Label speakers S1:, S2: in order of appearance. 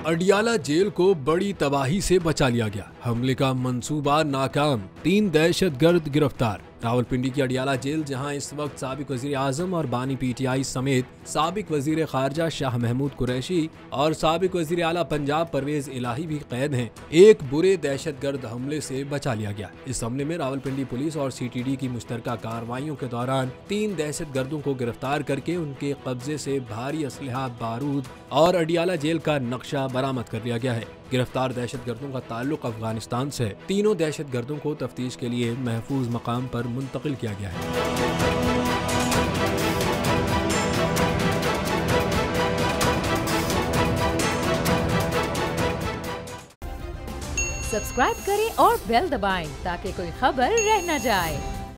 S1: Adiala jail को बड़ी तबाही से बचा लिया गया। हमले का मंसूबा नाकाम, 3 दहशतगर्द गिरफ्तार। रावलपिंडी की अडियाला जेल, जहां इस वक्त साबिक वजीर आजम और बानी PTI समेत साबिक वजीर खारजा शाह महमूद कुरैशी और साबिक वजीर आला पंजाब परवेज इलाही भी कैद हैं, एक बुरे दहशतगर्द हमले से बचा लिया गया। इस हमले में रावलपिंडी पुलिस और CTD की मुश्तरका कार्रवाइयों के दौरान 3 दहशतगर्दों को गिरफ्तार करके उनके कब्जे से भारी असलहा, बारूद और अडियाला जेल का नक्शा बरामद कर लिया गया है। गिरफ्तार दहशतगर्दों का ताल्लुक अफगानिस्तान से है। तीनों दहशतगर्दों को तफ्तीश के लिए महफूज मकाम पर मुंतकिल किया गया है।
S2: सब्सक्राइब करें और बेल दबाएं ताकि कोई खबर रह न जाए।